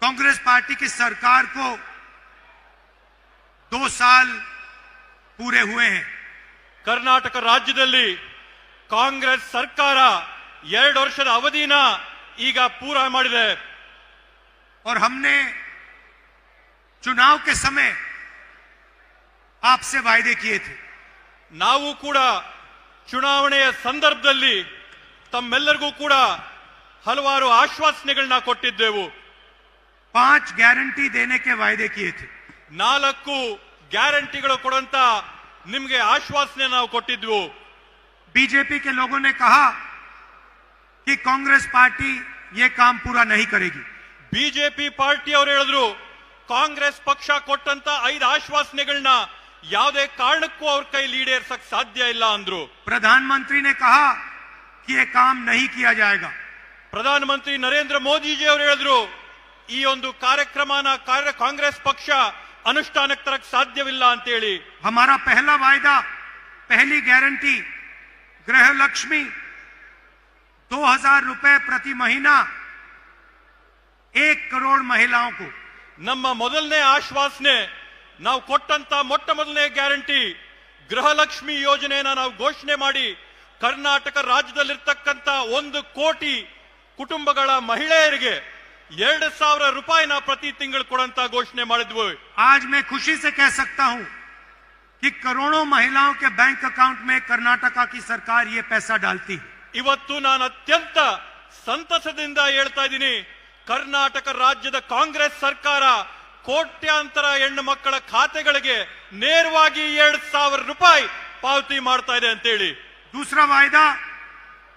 Congress party की सरकार को 2 साल पूरे हुए हैं। कर्नाटक राज्यದಲ್ಲಿ ಕಾಂಗ್ರೆಸ್ ಸರ್ಕಾರ 2 ವರ್ಷದ ಅವಧಿನ ಈಗ ಪೂರ ಮಾಡಿದೆ। और हमने चुनाव के समय आपसे वायदे किए थे। ನಾವು ಕೂಡ ಚುನಾವಣೆಯ ಸಂದರ್ಭದಲ್ಲಿ ತಮ್ಮೆಲ್ಲರಿಗೂ ಕೂಡ ಹಲವಾರು ಆಶ್ವಾಸನೆಗಳನ್ನ ಕೊಟ್ಟಿದ್ದೆವು। 5 गारंटी देने के वायदे किए थे। 4 ಗ್ಯಾರಂಟಿಗಳು ಕೊಡುವಂತ ನಿಮಗೆ ಆಶ್ವಾಸನೆ ನಾವು ಕೊಟ್ಟಿದ್ವು। बीजेपी के लोगों ने कहा कि कांग्रेस पार्टी ये काम पूरा नहीं करेगी। ಬಿಜೆಪಿ ಪಾರ್ಟಿ ಅವರು ಹೇಳಿದ್ರು ಕಾಂಗ್ರೆಸ್ ಪಕ್ಷ ಕೊಟ್ಟಂತ 5 ಆಶ್ವಾಸನೆಗಳನ್ನ ಯಾವುದೇ ಕಾರಣಕ್ಕೂ ಅವ್ರ ಕೈಲಿ ಈಡೇರಿಸಕ್ಕೆ ಸಾಧ್ಯ ಇಲ್ಲ ಅಂದ್ರು। प्रधानमंत्री ने कहा कि ये काम नहीं किया जाएगा। ಪ್ರಧಾನಮಂತ್ರಿ ನರೇಂದ್ರ ಮೋದಿ ಜಿ ಅವರು ಹೇಳಿದ್ರು ಈ ಒಂದು ಕಾರ್ಯಕ್ರಮನ ಕಾಂಗ್ರೆಸ್ ಪಕ್ಷ ಅನುಷ್ಠಾನಕ್ಕೆ ತರಕ್ಕೆ ಸಾಧ್ಯವಿಲ್ಲ ಅಂತ ಹೇಳಿ। हमारा पहला वायदा, पहली गारंटी गृह लक्ष्मी 2000 रुपए प्रति महीना 1 करोड़ महिलाओं को। ನಮ್ಮ ಮೊದಲನೇ ಆಶ್ವಾಸನೆ ನಾವು ಕೊಟ್ಟಂತ ಮೊಟ್ಟ ಮೊದಲನೇ ಗ್ಯಾರಂಟಿ ಗೃಹಲಕ್ಷ್ಮಿ ಯೋಜನೆಯನ್ನ ನಾವು ಘೋಷಣೆ ಮಾಡಿ ಕರ್ನಾಟಕ ರಾಜ್ಯದಲ್ಲಿರ್ತಕ್ಕಂತ 1 ಕೋಟಿ ಕುಟುಂಬಗಳ ಮಹಿಳೆಯರಿಗೆ 2000 ರೂಪಾಯಿನ ಪ್ರತಿ ತಿಂಗಳು ಕೊಡಂತ ಘೋಷಣೆ ಮಾಡಿದ್ವು। आज मैं खुशी से कह सकता हूं कि करोड़ों महिलाओं के बैंक अकाउंट में कर्नाटका की सरकार ये पैसा डालती है। ಇವತ್ತು ನಾನು ಅತ್ಯಂತ ಸಂತಸದಿಂದ ಹೇಳ್ತಾ ಇದ್ದೀನಿ, ಕರ್ನಾಟಕ ರಾಜ್ಯದ ಕಾಂಗ್ರೆಸ್ ಸರ್ಕಾರ ಕೋಟ್ಯಾಂತರ ಹೆಣ್ಣು ಮಕ್ಕಳ ಖಾತೆಗಳಿಗೆ ನೇರವಾಗಿ 2000 ರೂಪಾಯಿ ಪಾವತಿ ಮಾಡ್ತಾ ಇದೆ ಅಂತ ಹೇಳಿ। दूसरा वायदा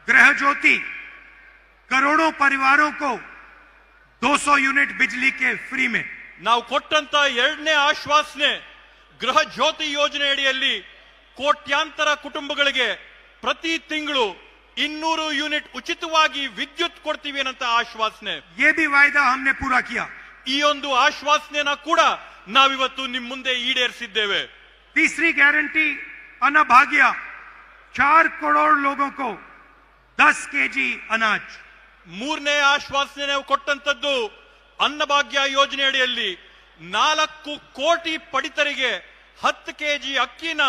गृह ज्योति, करोड़ों परिवारों को 200 यूनिट बिजली के फ्री में। ನಾವು ಕೊಟ್ಟಂತ ಎರಡನೇ ಆಶ್ವಾಸನೆ ಗೃಹ ಜ್ಯೋತಿ ಯೋಜನೆ ಅಡಿಯಲ್ಲಿ ಕೋಟ್ಯಾಂತರ ಕುಟುಂಬಗಳಿಗೆ ಪ್ರತಿ ತಿಂಗಳು 200 ಯೂನಿಟ್ ಉಚಿತವಾಗಿ ವಿದ್ಯುತ್ ಕೊಡ್ತೀವಿ ಅನ್ನಂತ ಆಶ್ವಾಸನೆ। ये भी वायदा हमने पूरा किया। ಈ ಒಂದು ಆಶ್ವಾಸನೆನ ಕೂಡ ನಾವಿವತ್ತು ನಿಮ್ಮ ಮುಂದೆ ಈಡೇರಿಸಿದ್ದೇವೆ। तीसरी गारंटी अन्नभाग्य, 4 करोड़ लोगों को 10 केजी अनाज। ಮೂರನೇ ಆಶ್ವಾಸನೆ ನಾವು ಕೊಟ್ಟಂತದ್ದು ಅನ್ನಭಾಗ್ಯ ಯೋಜನೆ ಅಡಿಯಲ್ಲಿ 4 ಕೋಟಿ ಪಡಿತರಿಗೆ 10 ಕೆಜಿ ಅಕ್ಕಿನ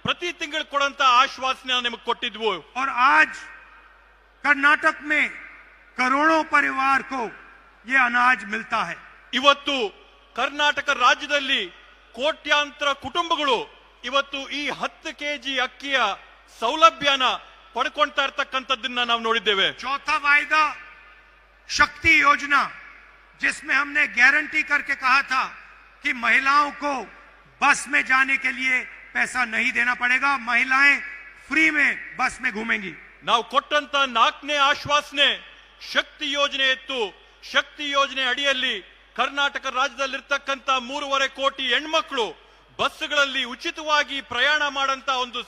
ಪ್ರತಿ ತಿಂಗಳು ಕೊಡುವಂತ ಆಶ್ವಾಸನೆ ನಿಮಗೆ ಕೊಟ್ಟಿದ್ವು। और आज कर्नाटक में करोड़ों परिवार को ये अनाज मिलता है। ಇವತ್ತು ಕರ್ನಾಟಕ ರಾಜ್ಯದಲ್ಲಿ ಕೋಟ್ಯಾಂತರ ಕುಟುಂಬಗಳು ಇವತ್ತು ಈ 10 ಕೆಜಿ ಅಕ್ಕಿಯ ಸೌಲಭ್ಯನ ಪಡ್ಕೊಳ್ತಾ ಇರ್ತಕ್ಕಂಥದ್ದನ್ನ ನಾವು ನೋಡಿದ್ದೇವೆ। चौथा वायदा शक्ति योजना, जिसमें हमने गारंटी करके कहा था कि महिलाओं को बस में जाने के लिए पैसा नहीं देना पड़ेगा, महिलाएं फ्री में बस में घूमेंगी। ನಾವು ಕೊಟ್ಟಂತ 4ನೇ ಆಶ್ವಾಸನೆ ಶಕ್ತಿ ಯೋಜನೆ ಇತ್ತು। ಶಕ್ತಿ ಯೋಜನೆ ಅಡಿಯಲ್ಲಿ ಕರ್ನಾಟಕ ರಾಜ್ಯದಲ್ಲಿರ್ತಕ್ಕಂಥ 3.5 ಕೋಟಿ ಹೆಣ್ಮಕ್ಳು ಬಸ್ಗಳಲ್ಲಿ ಉಚಿತವಾಗಿ ಪ್ರಯಾಣ ಮಾಡಂತ ಒಂದು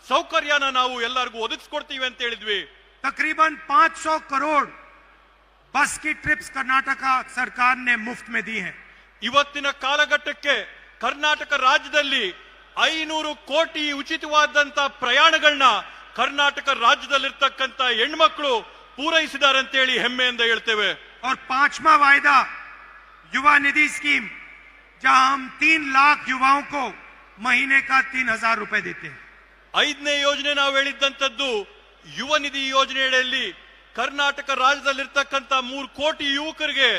ಸೌಕರ್ಯನ ನಾವು ಎಲ್ಲರಿಗೂ ಒದಗಿಸ್ಕೊಡ್ತೀವಿ ಅಂತ ಹೇಳಿದ್ವಿ। तकरीबन 500 करोड़ बस की ट्रिप्स कर्नाटक सरकार ने मुफ्त में दी हैं। ಇವತ್ತಿನ ಕಾಲಘಟ್ಟಕ್ಕೆ ಕರ್ನಾಟಕ ರಾಜ್ಯದಲ್ಲಿ 500 ಕೋಟಿ ಉಚಿತವಾದಂತ ಪ್ರಯಾಣಗಳನ್ನ ಕರ್ನಾಟಕ ರಾಜ್ಯದಲ್ಲಿರ್ತಕ್ಕಂಥ ಹೆಣ್ಮಕ್ಳು ಪೂರೈಸಿದ್ದಾರೆ ಅಂತ ಹೇಳಿ ಹೆಮ್ಮೆಯಿಂದ ಹೇಳ್ತೇವೆ। और 5वां वायदा युवा निधि स्कीम, जहां हम 3 लाख युवाओं को महीने का 3000 रुपए देते हैं। 5ನೇ ಯೋಜನೆ ನಾವು ಹೇಳಿದ್ದಂತದ್ದು ಯುವ ನಿಧಿ ಯೋಜನೆಯಲ್ಲಿ ಕರ್ನಾಟಕ ರಾಜ್ಯದಲ್ಲಿರ್ತಕ್ಕಂಥ 3 ಕೋಟಿ ಯುವಕರಿಗೆ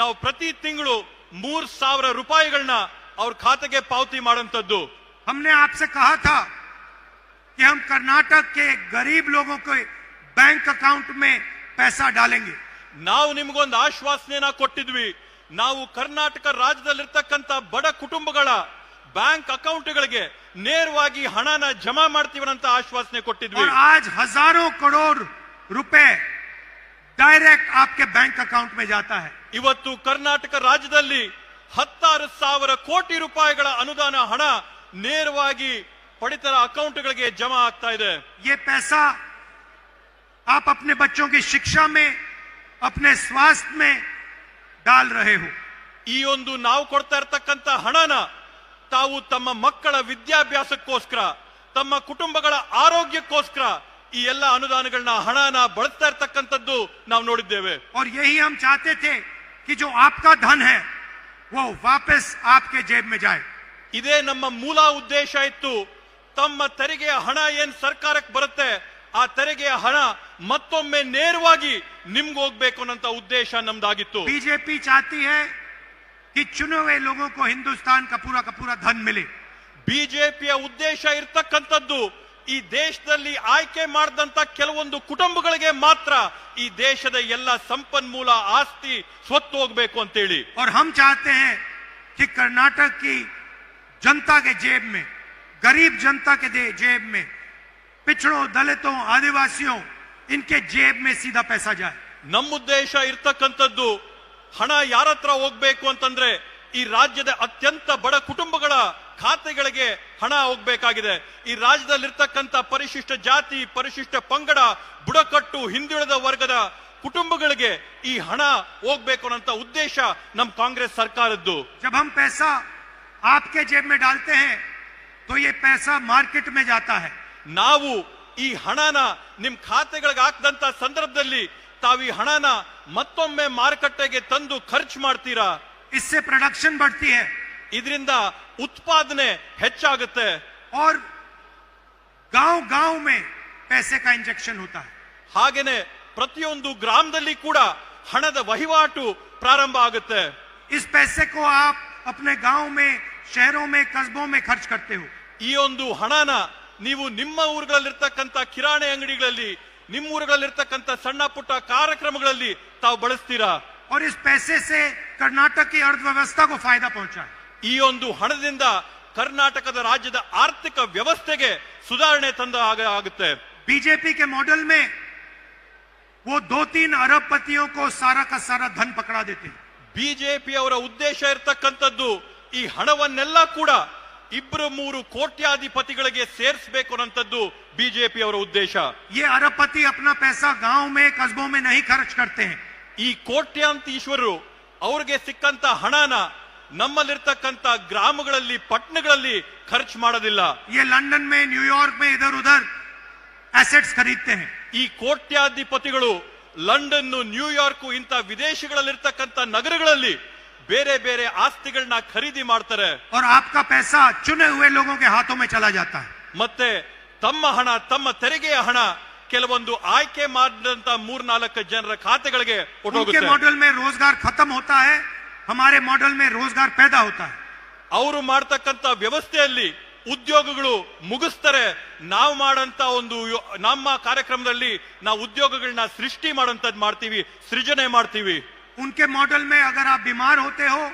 ನಾವು ಪ್ರತಿ ತಿಂಗಳು 3000 ರೂಪಾಯಿಗಳನ್ನ ಅವ್ರ ಖಾತೆಗೆ ಪಾವತಿ ಮಾಡುವಂತದ್ದು। हमने आपसे कहा था कि हम कर्नाटक के गरीब लोगों के बैंक अकाउंट में पैसा डालेंगे। ನಾವು ನಿಮಗೊಂದು ಆಶ್ವಾಸನೆನ ಕೊಟ್ಟಿದ್ವಿ, ನಾವು ಕರ್ನಾಟಕ ರಾಜ್ಯದಲ್ಲಿರ್ತಕ್ಕಂಥ ಬಡ ಕುಟುಂಬಗಳ ಬ್ಯಾಂಕ್ ಅಕೌಂಟ್ಗಳಿಗೆ ನೇರವಾಗಿ ಹಣನ ಜಮಾ ಮಾಡ್ತೀವಿ ಅಂತ ಆಶ್ವಾಸನೆ ಕೊಟ್ಟಿದ್ವಿ। और आज हजारों करोड़ रुपए डायरेक्ट आपके बैंक अकाउंट में जाता है। ಇವತ್ತು ಕರ್ನಾಟಕ ರಾಜ್ಯದಲ್ಲಿ 16,000 ಕೋಟಿ ರೂಪಾಯಿಗಳ ಅನುದಾನ ಹಣ ನೇರವಾಗಿ ಪಡಿತರ ಅಕೌಂಟ್ಗಳಿಗೆ ಜಮಾ ಆಗ್ತಾ ಇದೆ। ये पैसा आप अपने बच्चों की शिक्षा में, अपने स्वास्थ्य में डाल रहे हो। ಈ ಒಂದು ನಾವು ಕೊಡ್ತಾ ಇರತಕ್ಕಂತ ಹಣನ ತಾವು ತಮ್ಮ ಮಕ್ಕಳ ವಿದ್ಯಾಭ್ಯಾಸಕ್ಕೋಸ್ಕರ, ತಮ್ಮ ಕುಟುಂಬಗಳ ಆರೋಗ್ಯಕ್ಕೋಸ್ಕರ ಈ ಎಲ್ಲ ಅನುದಾನಗಳನ್ನ ಹಣನ ಬಳಸ್ತಾ ಇರತಕ್ಕಂಥದ್ದು ನಾವು ನೋಡಿದ್ದೇವೆ। और यही हम चाहते थे कि जो आपका धन है वो वापस आपके जेब में जाए। ಇದೇ ನಮ್ಮ ಮೂಲ ಉದ್ದೇಶ ಇತ್ತು. ತಮ್ಮ ತೆರಿಗೆಯ ಹಣ ಏನ್ ಸರ್ಕಾರಕ್ಕೆ ಬರುತ್ತೆ ಆ ತೆರಿಗೆಯ ಹಣ ಮತ್ತೊಮ್ಮೆ ನೇರವಾಗಿ ನಿಮ್ಗೆ ಹೋಗ್ಬೇಕು ಅನ್ನೋ ಉದ್ದೇಶ ನಮ್ದಾಗಿತ್ತು. बीजेपी चाहती है कि चुने हुए लोगों को हिंदुस्तान का पूरा धन मिले. ಬಿಜೆಪಿಯ ಉದ್ದೇಶ ಇರ್ತಕ್ಕಂಥದ್ದು ಈ ದೇಶದಲ್ಲಿ ಆಯ್ಕೆ ಮಾಡಿದಂತ ಕೆಲವೊಂದು ಕುಟುಂಬಗಳಿಗೆ ಮಾತ್ರ ಈ ದೇಶದ ಎಲ್ಲ ಸಂಪನ್ಮೂಲ ಆಸ್ತಿ ಸ್ವತ್ತು ಹೋಗ್ಬೇಕು ಅಂತೇಳಿ. और हम चाहते हैं कि कर्नाटक की जनता के जेब में, गरीब जनता के जेब में, पिछड़ों, दलितों, आदिवासियों, इनके जेब में सीधा पैसा जाए. ನಮ್ಮ ಉದ್ದೇಶ ಇರ್ತಕ್ಕಂಥದ್ದು ಹಣ ಯಾರ ಹತ್ರ ಹೋಗ್ಬೇಕು ಅಂತಂದ್ರೆ ಈ ರಾಜ್ಯದ ಅತ್ಯಂತ ಬಡ ಕುಟುಂಬಗಳ ಖಾತೆಗಳಿಗೆ ಹಣ ಹೋಗ್ಬೇಕಾಗಿದೆ. ಈ ರಾಜ್ಯದಲ್ಲಿರ್ತಕ್ಕಂಥ ಪರಿಶಿಷ್ಟ ಜಾತಿ, ಪರಿಶಿಷ್ಟ ಪಂಗಡ, ಬುಡಕಟ್ಟು, ಹಿಂದುಳಿದ ವರ್ಗದ ಕುಟುಂಬಗಳಿಗೆ ಈ ಹಣ ಹೋಗ್ಬೇಕು ಅನ್ನೋ ಉದ್ದೇಶ ನಮ್ಮ ಕಾಂಗ್ರೆಸ್ ಸರ್ಕಾರದ್ದು. जब हम पैसा आपके जेब में डालते हैं तो ये पैसा मार्केट में जाता है. ನಾವು ಈ ಹಣನ ನಿಮ್ ಖಾತೆಗಳಿಗೆ ಹಾಕದಂತ ಸಂದರ್ಭದಲ್ಲಿ ತಾವು ಈ ಹಣನ ಮತ್ತೊಮ್ಮೆ ಮಾರುಕಟ್ಟೆಗೆ ತಂದು ಖರ್ಚು ಮಾಡ್ತೀರಾ. इससे प्रोडक्शन बढ़ती है, ಇದರಿಂದ ಉತ್ಪಾದನೆ ಹೆಚ್ಚಾಗುತ್ತೆ. और गांव-गांव में पैसे का इंजेक्शन होता है. ಹಾಗೇನೆ ಪ್ರತಿಯೊಂದು ಗ್ರಾಮದಲ್ಲಿ ಕೂಡ ಹಣದ ವಹಿವಾಟು ಪ್ರಾರಂಭ ಆಗುತ್ತೆ. इस पैसे को आप अपने गांव में, शहरों में, कस्बों में खर्च करते हो. ಈ ಒಂದು ಹಣನ ನೀವು ನಿಮ್ಮ ಊರುಗಳಲ್ಲಿರ್ತಕ್ಕಂಥ ಕಿರಾಣಿ ಅಂಗಡಿಗಳಲ್ಲಿ, ನಿಮ್ಮ ಊರುಗಳಲ್ಲಿರ್ತಕ್ಕಂಥ ಸಣ್ಣ ಪುಟ್ಟ ಕಾರ್ಯಕ್ರಮಗಳಲ್ಲಿ ತಾವು ಬಳಸ್ತೀರಾ. और इस पैसे से कर्नाटक की अर्थव्यवस्था को फायदा पहुंचा है. ಈ ಒಂದು ಹಣದಿಂದ ಕರ್ನಾಟಕದ ರಾಜ್ಯದ ಆರ್ಥಿಕ ವ್ಯವಸ್ಥೆಗೆ ಸುಧಾರಣೆ ತಂದ ಆಗುತ್ತೆ. बीजेपी के मॉडल में वो 2-3 अरबपतियों को सारा का सारा धन पकड़ा देते हैं. ಬಿಜೆಪಿ ಅವರ ಉದ್ದೇಶ ಇರತಕ್ಕಂಥದ್ದು ಈ ಹಣವನ್ನೆಲ್ಲ ಕೂಡ 2-3 ಕೋಟ್ಯಾಧಿಪತಿಗಳಿಗೆ ಸೇರಿಸಬೇಕು ಅನ್ನೋಂಥದ್ದು ಬಿಜೆಪಿ ಅವರ ಉದ್ದೇಶ. ये अरबपति अपना पैसा गांव में, कस्बों में नहीं खर्च करते हैं. ಈ ಕೋಟ್ಯಾಂತೀಶ್ವರರು ಅವ್ರಿಗೆ ಸಿಕ್ಕಂತ ಹಣನ ನಮ್ಮಲ್ಲಿರ್ತಕ್ಕಂಥ ಗ್ರಾಮಗಳಲ್ಲಿ, ಪಟ್ಟಣಗಳಲ್ಲಿ ಖರ್ಚು ಮಾಡೋದಿಲ್ಲ. ये लंदन में, न्यूयॉर्क में इधर उधर एसेट्स खरीदते हैं. ಈ ಕೋಟ್ಯಾಧಿಪತಿಗಳು ಲಂಡನ್, ನ್ಯೂಯಾರ್ಕ್ ಇಂಥ ವಿದೇಶಗಳಲ್ಲಿರ್ತಕ್ಕಂಥ ನಗರಗಳಲ್ಲಿ ಬೇರೆ ಬೇರೆ ಆಸ್ತಿಗಳನ್ನ ಖರೀದಿ ಮಾಡ್ತಾರೆ. और आपका पैसा चुने हुए लोगों के हाथों में चला जाता है. ಮತ್ತೆ ತಮ್ಮ ಹಣ, ತಮ್ಮ ತೆರಿಗೆಯ ಹಣ ಕೆಲವೊಂದು ಆಯ್ಕೆ ಮಾಡಿದಂತ 3-4 ಜನರ ಖಾತೆಗಳಿಗೆ उनके ಹೊರಟೋಗುತ್ತೆ. मॉडल में रोजगार खत्म होता है, हमारे मॉडल में रोजगार पैदा होता है. ಅವರು ಮಾಡ್ತಕ್ಕಂಥ ವ್ಯವಸ್ಥೆಯಲ್ಲಿ ಉದ್ಯೋಗಗಳು ಮುಗಿಸ್ತಾರೆ. ನಾವು ಮಾಡಂತ ಒಂದು ನಮ್ಮ ಕಾರ್ಯಕ್ರಮದಲ್ಲಿ ನಾವು ಉದ್ಯೋಗಗಳನ್ನ ಸೃಷ್ಟಿ ಮಾಡೋಂಥದ್ದು ಮಾಡ್ತೀವಿ, ಸೃಜನೆ ಮಾಡ್ತೀವಿ. उनके मॉडल में अगर आप बीमार होते हो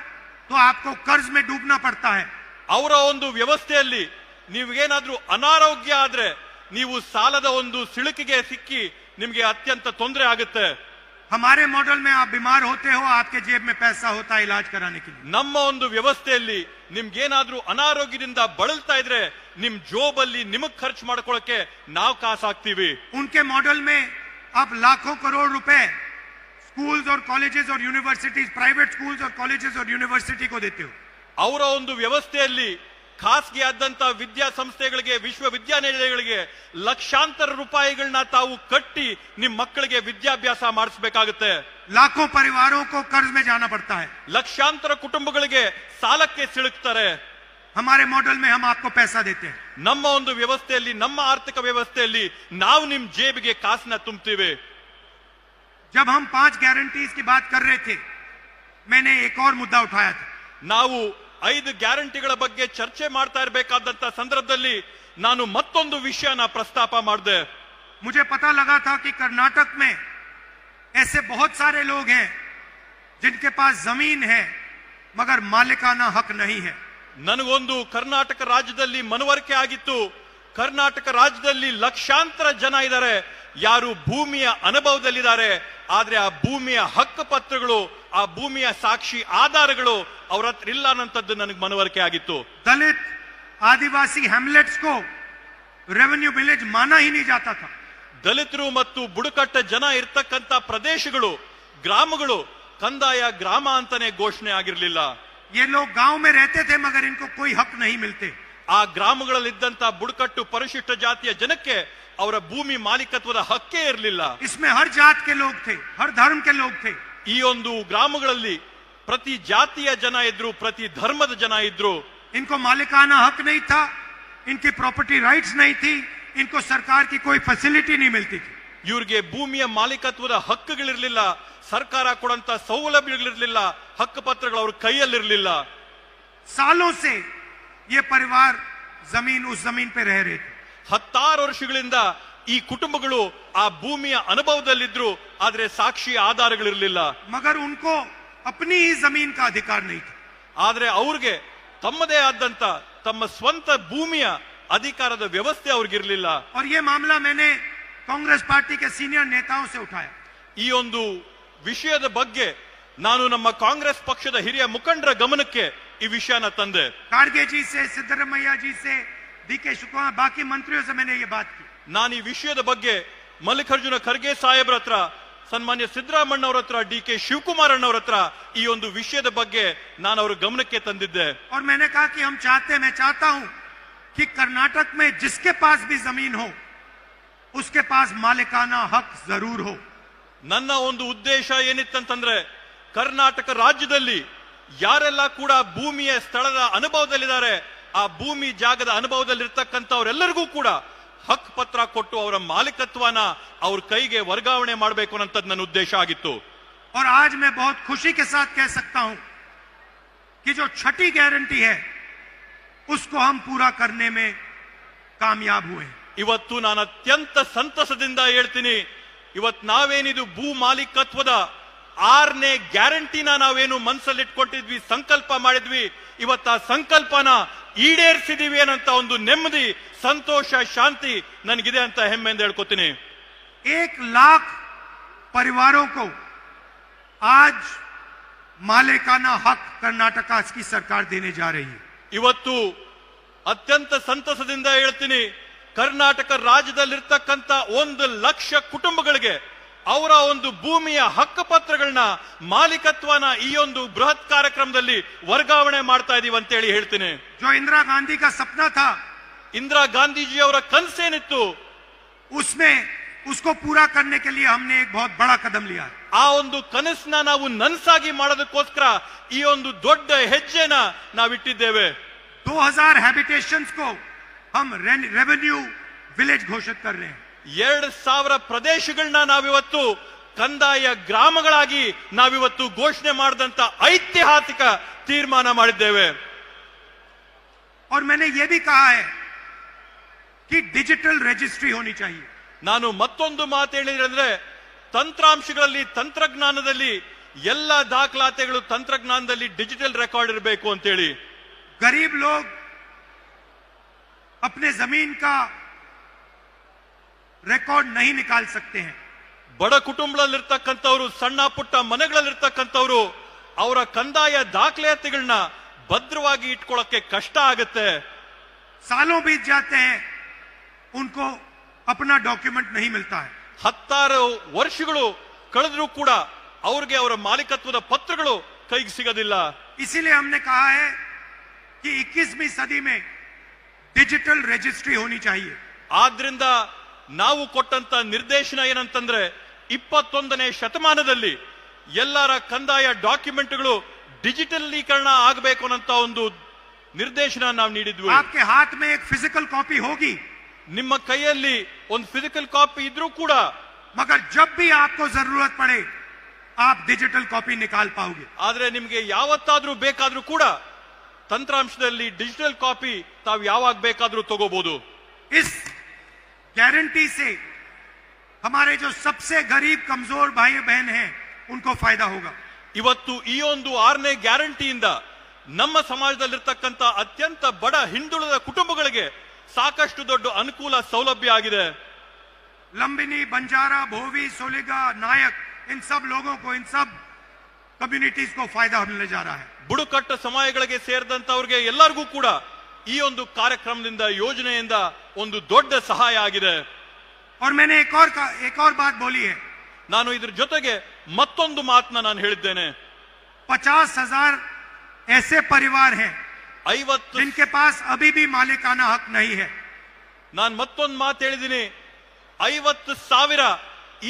तो आपको कर्ज में डूबना पड़ता है. ಅವರ ಒಂದು ವ್ಯವಸ್ಥೆಯಲ್ಲಿ ನೀವೇನಾದ್ರೂ ಅನಾರೋಗ್ಯ ಆದ್ರೆ ನೀವು ಸಾಲದ ಒಂದು ಸಿಳುಕಿಗೆ ಸಿಕ್ಕಿ ನಿಮ್ಗೆ ಅತ್ಯಂತ ತೊಂದರೆ ಆಗುತ್ತೆ. हमारे मॉडल में आप बीमार होते हो, आपके जेब में पैसा होता है इलाज कराने के लिए. ನಮ್ಮ ಒಂದು ವ್ಯವಸ್ಥೆಯಲ್ಲಿ ನಿಮ್ಗೇನಾದ್ರೂ ಅನಾರೋಗ್ಯದಿಂದ ಬಳಲ್ತಾ ಇದ್ರೆ ನಿಮ್ ಜೋಬಲ್ಲಿ ನಿಮಗ್ ಖರ್ಚು ಮಾಡ್ಕೊಳ್ಳಕ್ಕೆ ನಾವು ಕಾಸು ಹಾಕ್ತೀವಿ. उनके मॉडल में आप लाखों करोड़ रुपए स्कूल्स और कॉलेजेस और यूनिवर्सिटीज, प्राइवेट स्कूल्स और कॉलेजेस और यूनिवर्सिटी को देते हो. ಅವರ ಒಂದು ವ್ಯವಸ್ಥೆಯಲ್ಲಿ ಖಾಸಗಿ ಆದಂತ ವಿದ್ಯಾಸಂಸ್ಥೆಗಳಿಗೆ, ವಿಶ್ವವಿದ್ಯಾನಿಲಯಗಳಿಗೆ ಲಕ್ಷಾಂತರ ರೂಪಾಯಿಗಳನ್ನ ತಾವು ಕಟ್ಟಿ ನಿಮ್ ಮಕ್ಕಳಿಗೆ ವಿದ್ಯಾಭ್ಯಾಸ ಮಾಡಿಸಬೇಕಾಗುತ್ತೆ. लाखों परिवारों को कर्ज में जाना पड़ता है. ಲಕ್ಷಾಂತರ ಕುಟುಂಬಗಳಿಗೆ ಸಾಲಕ್ಕೆ ಸಿಲುಕ್ತಾರೆ. हमारे मॉडल में हम आपको पैसा देते हैं. ನಮ್ಮ ಒಂದು ವ್ಯವಸ್ಥೆಯಲ್ಲಿ, ನಮ್ಮ ಆರ್ಥಿಕ ವ್ಯವಸ್ಥೆಯಲ್ಲಿ ನಾವು ನಿಮ್ ಜೇಬಿಗೆ ಕಾಸನ್ನ ತುಂಬ್ತೀವಿ. जब हम 5 गारंटीज की बात कर रहे थे, मैंने एक और मुद्दा उठाया था. ನಾವು 5 ಗ್ಯಾರಂಟಿಗಳ ಬಗ್ಗೆ ಚರ್ಚೆ ಮಾಡ್ತಾ ಇರಬೇಕಾದಂತ ಸಂದರ್ಭದಲ್ಲಿ ನಾನು ಮತ್ತೊಂದು ವಿಷಯನ ಪ್ರಸ್ತಾಪ ಮಾಡಿದೆ. मुझे पता लगा था कि कर्नाटक में ऐसे बहुत सारे लोग हैं जिनके पास जमीन है मगर मालिकाना हक नहीं है. ನನಗೊಂದು ಕರ್ನಾಟಕ ರಾಜ್ಯದಲ್ಲಿ ಮನವರಿಕೆ ಆಗಿತ್ತು. ಕರ್ನಾಟಕ ರಾಜ್ಯದಲ್ಲಿ ಲಕ್ಷಾಂತರ ಜನ ಇದ್ದಾರೆ, ಯಾರು ಭೂಮಿಯ ಅನುಭವದಲ್ಲಿದ್ದಾರೆ, ಆದ್ರೆ ಆ ಭೂಮಿಯ ಹಕ್ಕು ಪತ್ರಗಳು, ಆ ಭೂಮಿಯ ಸಾಕ್ಷಿ ಆಧಾರಗಳು ಅವ್ರ ಹತ್ರ ಇಲ್ಲ ಅನ್ನೋಂಥದ್ದು ನನಗೆ ಮನವರಿಕೆ ಆಗಿತ್ತು. दलित, आदिवासी हैमलेट्स को रेवेन्यू विलेज माना ही नहीं जाता था. ದಲಿತರು ಮತ್ತು ಬುಡಕಟ್ಟ ಜನ ಇರ್ತಕ್ಕಂಥ ಪ್ರದೇಶಗಳು, ಗ್ರಾಮಗಳು ಕಂದಾಯ ಗ್ರಾಮ ಅಂತಾನೆ ಘೋಷಣೆ ಆಗಿರ್ಲಿಲ್ಲ. ये लोग गांव में रहते थे मगर इनको कोई हक नहीं मिलते. ಆ ಗ್ರಾಮಗಳಲ್ಲಿದ್ದಂತ ಬುಡಕಟ್ಟು ಪರಿಶಿಷ್ಟ ಜಾತಿಯ ಜನಕ್ಕೆ ಅವರ ಭೂಮಿ ಮಾಲೀಕತ್ವದ ಹಕ್ಕೇ ಇರಲಿಲ್ಲ. इसमें हर जात के लोग थे, हर धर्म के लोग थे. ಈ ಒಂದು ಗ್ರಾಮಗಳಲ್ಲಿ ಪ್ರತಿ ಜಾತಿಯ ಜನ ಇದ್ರು, ಪ್ರತಿ ಧರ್ಮದ ಜನ ಇದ್ರು. इनको मालिकाना हक नहीं था, इनकी प्रॉपर्टी राइट्स नहीं थी, इनको सरकार की कोई फैसिलिटी नहीं मिलती थी. ಇವ್ರಿಗೆ ಭೂಮಿಯ ಮಾಲೀಕತ್ವದ ಹಕ್ಕುಗಳಿರ್ಲಿಲ್ಲ, ಸರ್ಕಾರ ಕೊಡಂತ ಸೌಲಭ್ಯಗಳಿರ್ಲಿಲ್ಲ, ಹಕ್ಕುಪತ್ರಗಳು ಅವ್ರ ಕೈಯಲ್ಲಿರ್ಲಿಲ್ಲ. सालों से ये परिवार जमीन उस जमीन पे रह रहे थे. 16 ವರ್ಷಗಳಿಂದ ಈ ಕುಟುಂಬಗಳು ಆ ಭೂಮಿಯ ಅನುಭವದಲ್ಲಿದ್ರು, ಆದ್ರೆ ಸಾಕ್ಷಿ ಆಧಾರಗಳಿರ್ಲಿಲ್ಲ. मगर उनको अपनी ही जमीन का अधिकार नहीं था. ಆದ್ರೆ ಅವ್ರಿಗೆ ತಮ್ಮದೇ ಆದಂತ ತಮ್ಮ ಸ್ವಂತ ಭೂಮಿಯ ಅಧಿಕಾರದ ವ್ಯವಸ್ಥೆ ಅವ್ರಿಗಿರ್ಲಿಲ್ಲ. और ये मामला मैंने कांग्रेस पार्टी के सीनियर नेताओं से उठाया. ಈ ಒಂದು ವಿಷಯದ ಬಗ್ಗೆ ನಾನು ನಮ್ಮ ಕಾಂಗ್ರೆಸ್ ಪಕ್ಷದ ಹಿರಿಯ ಮುಖಂಡರ ಗಮನಕ್ಕೆ ಈ ವಿಷಯನ ತಂದೆ. खाड़गे जी से, सिद्धरमैया जी से, DK शिवकुमार, बाकी मंत्रियों से मैंने ये बात की. ನಾನು ಈ ವಿಷಯದ ಬಗ್ಗೆ ಮಲ್ಲಿಕಾರ್ಜುನ ಖರ್ಗೆ ಸಾಹೇಬ್ರ ಹತ್ರ, ಸನ್ಮಾನ್ಯ ಸಿದ್ದರಾಮಣ್ಣ ಅವರ ಹತ್ರ, DK ಶಿವಕುಮಾರ್ ಅಣ್ಣವ್ರ ಹತ್ರ ಈ ಒಂದು ವಿಷಯದ ಬಗ್ಗೆ ನಾನು ಅವರ ಗಮನಕ್ಕೆ ತಂದಿದ್ದೆ. और मैंने कहा कि मैं चाहता हूं कि कर्नाटक में जिसके पास भी जमीन हो उसके पास मालिकाना हक जरूर हो. ನನ್ನ ಒಂದು ಉದ್ದೇಶ ಏನಿತ್ತಂತಂದ್ರೆ, ಕರ್ನಾಟಕ ರಾಜ್ಯದಲ್ಲಿ ಯಾರೆಲ್ಲ ಕೂಡ ಭೂಮಿಯ ಸ್ಥಳದ ಅನುಭವದಲ್ಲಿದ್ದಾರೆ, ಆ ಭೂಮಿ ಜಾಗದ ಅನುಭವದಲ್ಲಿರ್ತಕ್ಕಂಥವರೆಲ್ಲರಿಗೂ ಕೂಡ ಹಕ್ ಪತ್ರ ಕೊಟ್ಟು ಅವರ ಮಾಲೀಕತ್ವನ ಅವ್ರ ಕೈಗೆ ವರ್ಗಾವಣೆ ಮಾಡಬೇಕು ಅನ್ನೋದು ನನ್ನ ಉದ್ದೇಶ ಆಗಿತ್ತು. और आज मैं बहुत खुशी के साथ कह सकता हूं कि जो छठी गारंटी है उसको हम पूरा करने में कामयाब हुए. ಇವತ್ತು ನಾನು ಅತ್ಯಂತ ಸಂತಸದಿಂದ ಹೇಳ್ತೀನಿ, ಇವತ್ತು ನಾವೇನಿದು ಭೂ ಮಾಲೀಕತ್ವದ 6ನೇ ಗ್ಯಾರಂಟಿನ ನಾವೇನು ಮನಸ್ಸಲ್ಲಿಟ್ಕೊಂಡಿದ್ವಿ, ಸಂಕಲ್ಪ ಮಾಡಿದ್ವಿ, ಇವತ್ತು ಆ ಸಂಕಲ್ಪನ ಈಡೇರಿಸಿದೀವಿ ಅನ್ನಂತ ಒಂದು ನೆಮ್ಮದಿ, ಸಂತೋಷ, ಶಾಂತಿ ನನಗಿದೆ ಅಂತ ಹೆಮ್ಮೆಯಿಂದ ಹೇಳ್ಕೊತೀನಿ. 1 लाख परिवारों को आज मालिकाना हक कर्नाटका की सरकार देने जा रही है. ಇವತ್ತು ಅತ್ಯಂತ ಸಂತಸದಿಂದ ಹೇಳ್ತೀನಿ, ಕರ್ನಾಟಕ ರಾಜ್ಯದಲ್ಲಿರ್ತಕ್ಕಂಥ 1 ಲಕ್ಷ ಕುಟುಂಬಗಳಿಗೆ ಅವರ ಒಂದು ಭೂಮಿಯ ಹಕ್ಕು ಪತ್ರಗಳನ್ನ, ಮಾಲೀಕತ್ವನ ಈ ಒಂದು ಬೃಹತ್ ಕಾರ್ಯಕ್ರಮದಲ್ಲಿ ವರ್ಗಾವಣೆ ಮಾಡ್ತಾ ಇದೀವಿ ಅಂತ ಹೇಳಿ ಹೇಳ್ತೀನಿ. जो इंदिरा गांधी का सपना था, ಇಂದಿರಾ ಗಾಂಧೀಜಿ ಅವರ ಕನಸೇನಿತ್ತು, उसमें उसको पूरा करने के लिए हमने एक बहुत बड़ा कदम लिया. ಆ ಒಂದು ಕನಸನ್ನ ನಾವು ನನಸಾಗಿ ಮಾಡೋದಕ್ಕೋಸ್ಕರ ಈ ಒಂದು ದೊಡ್ಡ ಹೆಜ್ಜೆನ ನಾವಿಟ್ಟಿದ್ದೇವೆ. 2000 हैबिटेशंस को हम रेवेन्यू विलेज घोषित कर रहे हैं. 2000 ಪ್ರದೇಶಗಳನ್ನ ನಾವಿವತ್ತು ಕಂದಾಯ ಗ್ರಾಮಗಳಾಗಿ ನಾವಿವತ್ತು ಘೋಷಣೆ ಮಾಡಿದಂತ ಐತಿಹಾಸಿಕ ತೀರ್ಮಾನ ಮಾಡಿದ್ದೇವೆ. और मैंने ये भी कहा है कि डिजिटल रजिस्ट्री होनी चाहिए. ನಾನು ಮತ್ತೊಂದು ಮಾತು ಹೇಳಿದ್ರೆ, ತಂತ್ರಾಂಶಗಳಲ್ಲಿ, ತಂತ್ರಜ್ಞಾನದಲ್ಲಿ ಎಲ್ಲ ದಾಖಲಾತಿಗಳು ತಂತ್ರಜ್ಞಾನದಲ್ಲಿ ಡಿಜಿಟಲ್ ರೆಕಾರ್ಡ್ ಇರಬೇಕು ಅಂತೇಳಿ. गरीब लोग अपने जमीन का रिकॉर्ड नहीं निकाल सकते हैं. ಬಡ ಕುಟುಂಬದಲ್ಲಿರ್ತಕ್ಕಂಥವ್ರು, ಸಣ್ಣ ಪುಟ್ಟ ಮನೆಗಳಲ್ಲಿರ್ತಕ್ಕಂಥವ್ರು ಅವರ ಕಂದಾಯ ದಾಖಲಾತಿಗಳನ್ನ ಭದ್ರವಾಗಿ ಇಟ್ಕೊಳ್ಳಕ್ಕೆ ಕಷ್ಟ ಆಗುತ್ತೆ. सालों बीत जाते हैं, उनको अपना डॉक्यूमेंट नहीं मिलता है. 16 ವರ್ಷಗಳು ಕಳೆದ್ರೂ ಕೂಡ ಅವ್ರಿಗೆ ಅವರ ಮಾಲೀಕತ್ವದ ಪತ್ರಗಳು ಕೈಗೆ ಸಿಗೋದಿಲ್ಲ. इसीलिए हमने कहा है कि 21वीं सदी में डिजिटल रजिस्ट्री होनी चाहिए. ಆದ್ರಿಂದ ನಾವು ಕೊಟ್ಟಂತ ನಿರ್ದೇಶನ ಏನಂತಂದ್ರೆ, 21ನೇ ಶತಮಾನದಲ್ಲಿ ಎಲ್ಲರ ಕಂದಾಯ ಡಾಕ್ಯುಮೆಂಟ್ಗಳು ಡಿಜಿಟಲೀಕರಣ ಆಗಬೇಕು ಅನ್ನೋ ಒಂದು ನಿರ್ದೇಶನ ನಾವು ನೀಡಿದ್ವಿ. आपके हाथ में एक फिजिकल कॉपी होगी, ನಿಮ್ಮ ಕೈಯಲ್ಲಿ ಒಂದು ಫಿಸಿಕಲ್ ಕಾಪಿ ಇದ್ರೂ ಕೂಡ, मगर जब भी आपको जरूरत पड़े आप डिजिटल कॉपी निकाल पाओगे. ಆದ್ರೆ ನಿಮಗೆ ಯಾವತ್ತಾದ್ರೂ ಬೇಕಾದ್ರೂ ಕೂಡ ತಂತ್ರಾಂಶದಲ್ಲಿ ಡಿಜಿಟಲ್ ಕಾಪಿ ತಾವು ಯಾವಾಗ ಬೇಕಾದ್ರೂ ತಗೋಬಹುದು. इस गारंटी से हमारे जो सबसे गरीब कमजोर भाई बहन हैं उनको फायदा होगा. ಇವತ್ತು ಈ ಒಂದು 6ನೇ ಗ್ಯಾರಂಟಿಯಿಂದ ನಮ್ಮ ಸಮಾಜದಲ್ಲಿರ್ತಕ್ಕಂಥ ಅತ್ಯಂತ ಬಡ ಹಿಂದುಳಿದ ಕುಟುಂಬಗಳಿಗೆ ಸಾಕಷ್ಟು ದೊಡ್ಡ ಅನುಕೂಲ, ಸೌಲಭ್ಯ ಆಗಿದೆ. लंबिनी, बंजारा, भोवी, सोलिगा, नायक, इन सब लोगों को, इन सब कम्युनिटीज को फायदा मिलने जा रहा है. ಬುಡಕಟ್ಟು ಸಮುದಾಯಗಳಿಗೆ ಸೇರಿದಂತವ್ರಿಗೆ ಎಲ್ಲರಿಗೂ ಕೂಡ ಈ ಒಂದು ಕಾರ್ಯಕ್ರಮದಿಂದ, ಯೋಜನೆಯಿಂದ ಒಂದು ದೊಡ್ಡ ಸಹಾಯ ಆಗಿದೆ. और मैंने एक और बात बोली है. ನಾನು ಇದ್ರ ಜೊತೆಗೆ ಮತ್ತೊಂದು ಮಾತನ್ನ ನಾನು ಹೇಳಿದ್ದೇನೆ. 50,000 ऐसे परिवार हैं 50 जिनके पास अभी भी मालिकाना हक नहीं है. ನಾನು ಮತ್ತೊಂದು ಮಾತು ಹೇಳಿದ್ದೀನಿ, 50,000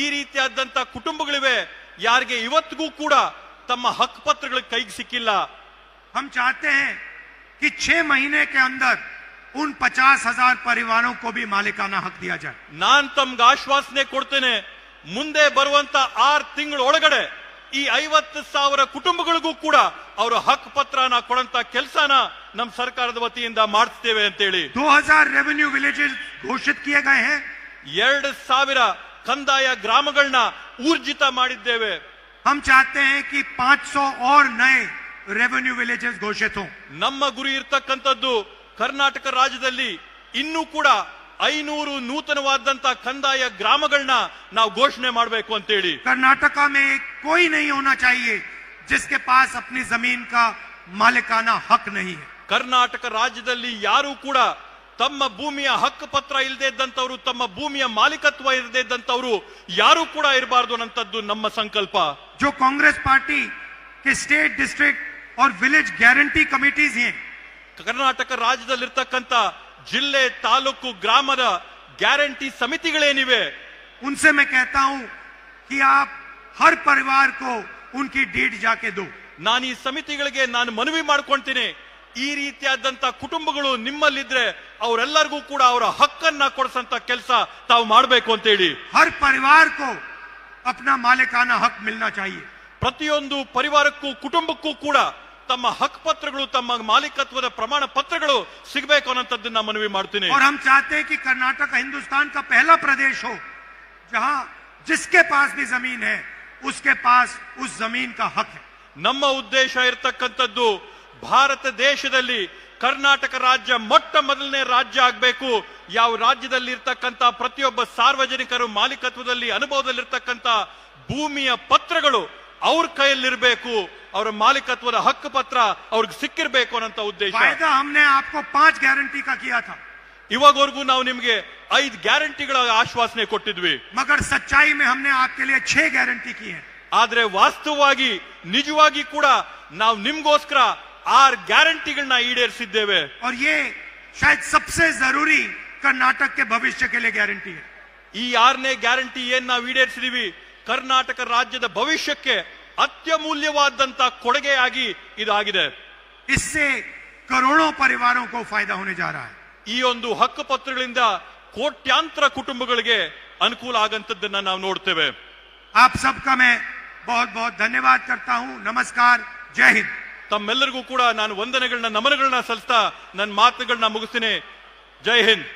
ಈ ರೀತಿಯಾದಂತ ಕುಟುಂಬಗಳಿವೆ ಯಾರಿಗೆ ಇವತ್ತಿಗೂ ಕೂಡ ತಮ್ಮ ಹಕ್ಕು ಪತ್ರಗಳ ಕೈಗೆ ಸಿಕ್ಕಿಲ್ಲ. हम चाहते हैं कि 6 महीने के अंदर उन 50,000 परिवारों को भी मालिकाना हक दिया जाए. ನಾನ್ ತಮ್ಗೆ ಆಶ್ವಾಸನೆ ಕೊಡ್ತೇನೆ, ಮುಂದೆ ಬರುವಂತ 6 ತಿಂಗಳ ಒಳಗಡೆ ಈ 50,000 ಕುಟುಂಬಗಳಿಗೂ ಕೂಡ ಅವರ ಹಕ್ಕು ಪತ್ರನ ಕೊಡಂತ ಕೆಲಸನ ನಮ್ಮ ಸರ್ಕಾರದ ವತಿಯಿಂದ ಮಾಡಿಸ್ತೇವೆ ಅಂತ ಹೇಳಿ. 2000 रेवेन्यू विलेजेस घोषित किए गए हैं. 2,000 ಕಂದಾಯ ಗ್ರಾಮಗಳನ್ನ ಊರ್ಜಿತ ಮಾಡಿದ್ದೇವೆ. हम चाहते हैं कि 500 और नए रेवेन्यू विलेजेस घोषित हों. ನಮ್ಮ ಗುರಿ ಇರ್ತಕ್ಕಂಥದ್ದು ಕರ್ನಾಟಕ ರಾಜ್ಯದಲ್ಲಿ ಇನ್ನೂ ಕೂಡ 500 ನೂತನವಾದಂತ ಕಂದಾಯ ಗ್ರಾಮಗಳನ್ನ ನಾವು ಘೋಷಣೆ ಮಾಡಬೇಕು ಅಂತ ಹೇಳಿ. कर्नाटका में कोई नहीं होना चाहिए जिसके पास अपनी जमीन का मालिकाना हक नहीं है. ಕರ್ನಾಟಕ ರಾಜ್ಯದಲ್ಲಿ ಯಾರು ಕೂಡ ತಮ್ಮ ಭೂಮಿಯ ಹಕ್ಕು ಪತ್ರ ಇಲ್ಲದೆ ಇದ್ದಂತವರು, ತಮ್ಮ ಭೂಮಿಯ ಮಾಲೀಕತ್ವ ಇಲ್ಲದೆ ಇದ್ದಂತವರು ಯಾರು ಕೂಡ ಇರಬಾರದು ಅನ್ನಂತದ್ದು ನಮ್ಮ ಸಂಕಲ್ಪ. जो कांग्रेस पार्टी के स्टेट डिस्ट्रिक्ट और विलेज गारंटी कमिटीज हैं, ಕರ್ನಾಟಕ ರಾಜ್ಯದಲ್ಲಿರ್ತಕ್ಕಂಥ ಜಿಲ್ಲೆ, ತಾಲೂಕು, ಗ್ರಾಮದ ಗ್ಯಾರಂಟಿ ಸಮಿತಿಗಳೇನಿವೆ, उनसे मैं कहता हूं कि आप हर परिवार को उनकी डीड जाके दो. ನಾನು ಈ ಸಮಿತಿಗಳಿಗೆ ನಾನು ಮನವಿ ಮಾಡ್ಕೊಳ್ತೀನಿ, ಈ ರೀತಿಯಾದಂತ ಕುಟುಂಬಗಳು ನಿಮ್ಮಲ್ಲಿದ್ರೆ ಅವರೆಲ್ಲರಿಗೂ ಕೂಡ ಅವರ ಹಕ್ಕನ್ನ ಕೊಡಿಸಂತ ಕೆಲಸ ತಾವು ಮಾಡಬೇಕು ಅಂತ ಹೇಳಿ. हर परिवार को अपना मालिकाना हक मिलना चाहिए. ಪ್ರತಿಯೊಂದು ಪರಿವಾರಕ್ಕೂ ಕುಟುಂಬಕ್ಕೂ ಕೂಡ ತಮ್ಮ ಹಕ್ಕು ಪತ್ರಗಳು, ತಮ್ಮ ಮಾಲೀಕತ್ವದ ಪ್ರಮಾಣ ಪತ್ರಗಳು ಸಿಗಬೇಕು ಅನ್ನೋಂಥದ್ದನ್ನ ಮನವಿ ಮಾಡ್ತೀನಿ. और हम चाहते हैं कि कर्नाटक हिंदुस्तान का पहला प्रदेश हो जहां जिसके पास भी जमीन है उसके पास उस जमीन का हक है. ನಮ್ಮ ಉದ್ದೇಶ ಇರತಕ್ಕಂಥದ್ದು ಭಾರತ ದೇಶದಲ್ಲಿ ಕರ್ನಾಟಕ ರಾಜ್ಯ ಮೊಟ್ಟ ಮೊದಲನೇ ರಾಜ್ಯ ಆಗಬೇಕು. ಯಾವ ರಾಜ್ಯದಲ್ಲಿ ಇರ್ತಕ್ಕಂಥ ಪ್ರತಿಯೊಬ್ಬ ಸಾರ್ವಜನಿಕರು ಮಾಲೀಕತ್ವದಲ್ಲಿ ಅನುಭವದಲ್ಲಿರ್ತಕ್ಕಂಥ ಭೂಮಿಯ ಪತ್ರಗಳು ಅವ್ರ ಕೈಯಲ್ಲಿರಬೇಕು, ಅವರ ಮಾಲೀಕತ್ವದ ಹಕ್ಕು ಪತ್ರ ಅವ್ರಿಗೆ ಸಿಕ್ಕಿರ್ಬೇಕು ಅನ್ನೋ ಉದ್ದೇಶ. वायदा हमने आपको 5 गारंटी का किया था, ಇವಾಗವರೆಗೂ ನಾವು ನಿಮ್ಗೆ 5 ಗ್ಯಾರಂಟಿಗಳ ಆಶ್ವಾಸನೆ ಕೊಟ್ಟಿದ್ವಿ. मगर सच्चाई में हमने आपके लिए 6 गारंटी की है. ಆದ್ರೆ ವಾಸ್ತವವಾಗಿ ನಿಜವಾಗಿ ಕೂಡ ನಾವು ನಿಮ್ಗೋಸ್ಕರ 6 ಗ್ಯಾರಂಟಿಗಳನ್ನ ಈಡೇರಿಸಿದ್ದೇವೆ. और ये शायद सबसे जरूरी कर्नाटक के भविष्य के लिए गारंटी है. ಈ 6ನೇ ಗ್ಯಾರಂಟಿ ಏನ್ ನಾವು ಈಡೇರಿಸಿದೀವಿ, ಕರ್ನಾಟಕ ರಾಜ್ಯದ ಭವಿಷ್ಯಕ್ಕೆ ಅತ್ಯಮೂಲ್ಯವಾದಂತ ಕೊಡುಗೆಯಾಗಿ ಇದಾಗಿದೆ. इससे करोड़ों परिवारों को फायदा होने जा रहा है. ಈ ಒಂದು ಹಕ್ಕು ಪತ್ರಗಳಿಂದ ಕೋಟ್ಯಾಂತರ ಕುಟುಂಬಗಳಿಗೆ ಅನುಕೂಲ ಆಗಂತದ್ದನ್ನ ನಾವು ನೋಡ್ತೇವೆ. आप सबका मैं बहुत बहुत धन्यवाद करता हूं. नमस्कार, जय हिंद. ತಮ್ಮೆಲ್ಲರಿಗೂ ಕೂಡ ನಾನು ವಂದನೆಗಳನ್ನ, ನಮನಗಳನ್ನ ಸಲ್ಲಿಸ್ತಾ ನನ್ನ ಮಾತುಗಳನ್ನ ಮುಗಿಸ್ತೀನಿ. ಜೈ ಹಿಂದ್.